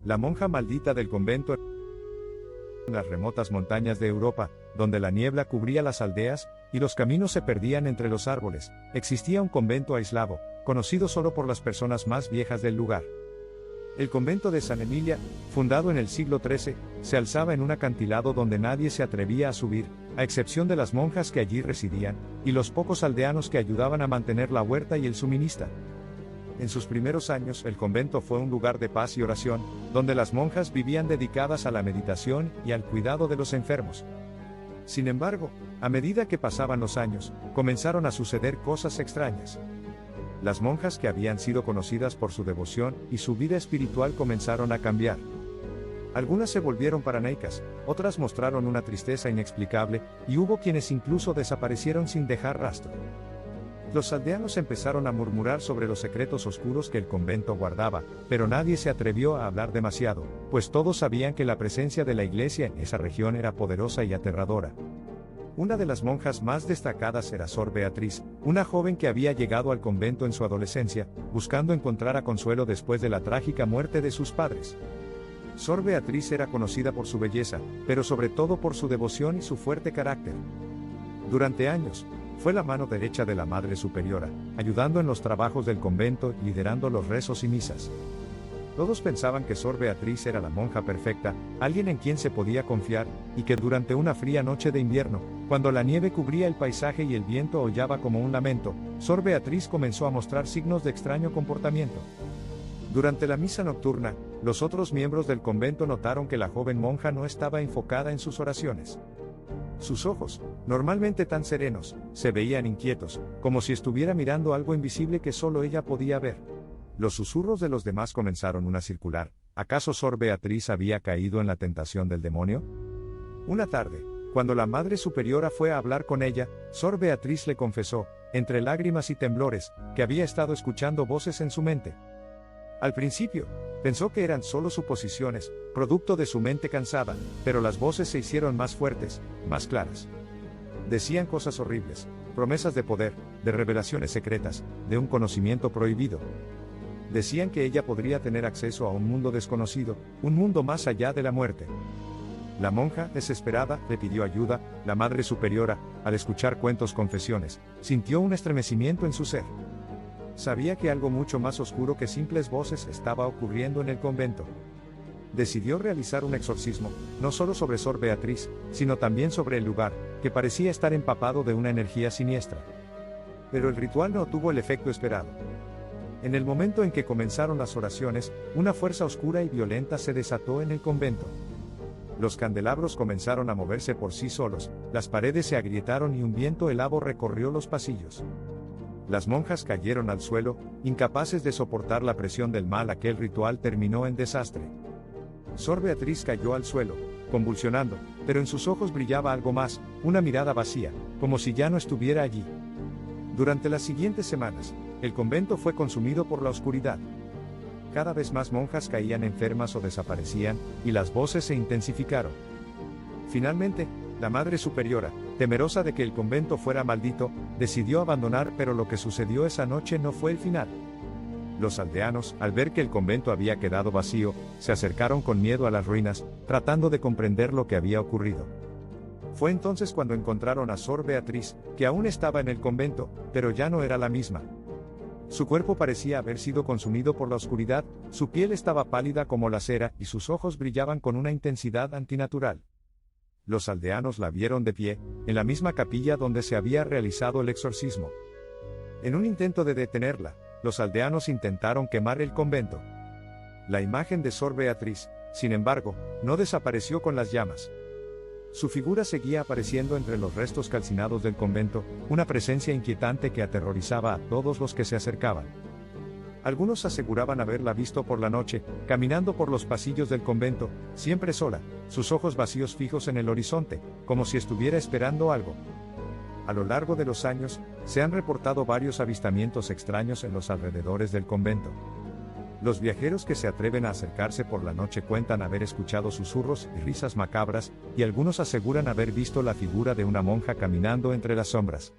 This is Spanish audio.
La monja maldita del convento en las remotas montañas de Europa, donde la niebla cubría las aldeas, y los caminos se perdían entre los árboles, existía un convento aislado, conocido solo por las personas más viejas del lugar. El convento de San Emilia, fundado en el siglo XIII, se alzaba en un acantilado donde nadie se atrevía a subir, a excepción de las monjas que allí residían, y los pocos aldeanos que ayudaban a mantener la huerta y el suministro. En sus primeros años, el convento fue un lugar de paz y oración, donde las monjas vivían dedicadas a la meditación y al cuidado de los enfermos. Sin embargo, a medida que pasaban los años, comenzaron a suceder cosas extrañas. Las monjas que habían sido conocidas por su devoción y su vida espiritual comenzaron a cambiar. Algunas se volvieron paranoicas, otras mostraron una tristeza inexplicable, y hubo quienes incluso desaparecieron sin dejar rastro. Los aldeanos empezaron a murmurar sobre los secretos oscuros que el convento guardaba, pero nadie se atrevió a hablar demasiado, pues todos sabían que la presencia de la iglesia en esa región era poderosa y aterradora. Una de las monjas más destacadas era Sor Beatriz, una joven que había llegado al convento en su adolescencia, buscando encontrar a consuelo después de la trágica muerte de sus padres. Sor Beatriz era conocida por su belleza, pero sobre todo por su devoción y su fuerte carácter. Durante años, fue la mano derecha de la Madre Superiora, ayudando en los trabajos del convento y liderando los rezos y misas. Todos pensaban que Sor Beatriz era la monja perfecta, alguien en quien se podía confiar, y que durante una fría noche de invierno, cuando la nieve cubría el paisaje y el viento aullaba como un lamento, Sor Beatriz comenzó a mostrar signos de extraño comportamiento. Durante la misa nocturna, los otros miembros del convento notaron que la joven monja no estaba enfocada en sus oraciones. Sus ojos, normalmente tan serenos, se veían inquietos, como si estuviera mirando algo invisible que solo ella podía ver. Los susurros de los demás comenzaron a circular. ¿Acaso Sor Beatriz había caído en la tentación del demonio? Una tarde, cuando la Madre Superiora fue a hablar con ella, Sor Beatriz le confesó, entre lágrimas y temblores, que había estado escuchando voces en su mente. Al principio, pensó que eran solo suposiciones, producto de su mente cansada, pero las voces se hicieron más fuertes, más claras. Decían cosas horribles, promesas de poder, de revelaciones secretas, de un conocimiento prohibido. Decían que ella podría tener acceso a un mundo desconocido, un mundo más allá de la muerte. La monja, desesperada, le pidió ayuda. La Madre Superiora, al escuchar cuentos confesiones, sintió un estremecimiento en su ser. Sabía que algo mucho más oscuro que simples voces estaba ocurriendo en el convento. Decidió realizar un exorcismo, no solo sobre Sor Beatriz, sino también sobre el lugar, que parecía estar empapado de una energía siniestra. Pero el ritual no tuvo el efecto esperado. En el momento en que comenzaron las oraciones, una fuerza oscura y violenta se desató en el convento. Los candelabros comenzaron a moverse por sí solos, las paredes se agrietaron y un viento helado recorrió los pasillos. Las monjas cayeron al suelo, incapaces de soportar la presión del mal. Aquel ritual terminó en desastre. Sor Beatriz cayó al suelo, convulsionando, pero en sus ojos brillaba algo más, una mirada vacía, como si ya no estuviera allí. Durante las siguientes semanas, el convento fue consumido por la oscuridad. Cada vez más monjas caían enfermas o desaparecían, y las voces se intensificaron. Finalmente, la Madre Superiora, temerosa de que el convento fuera maldito, decidió abandonar, pero lo que sucedió esa noche no fue el final. Los aldeanos, al ver que el convento había quedado vacío, se acercaron con miedo a las ruinas, tratando de comprender lo que había ocurrido. Fue entonces cuando encontraron a Sor Beatriz, que aún estaba en el convento, pero ya no era la misma. Su cuerpo parecía haber sido consumido por la oscuridad, su piel estaba pálida como la cera, y sus ojos brillaban con una intensidad antinatural. Los aldeanos la vieron de pie, en la misma capilla donde se había realizado el exorcismo. En un intento de detenerla, los aldeanos intentaron quemar el convento. La imagen de Sor Beatriz, sin embargo, no desapareció con las llamas. Su figura seguía apareciendo entre los restos calcinados del convento, una presencia inquietante que aterrorizaba a todos los que se acercaban. Algunos aseguraban haberla visto por la noche, caminando por los pasillos del convento, siempre sola, sus ojos vacíos fijos en el horizonte, como si estuviera esperando algo. A lo largo de los años, se han reportado varios avistamientos extraños en los alrededores del convento. Los viajeros que se atreven a acercarse por la noche cuentan haber escuchado susurros y risas macabras, y algunos aseguran haber visto la figura de una monja caminando entre las sombras.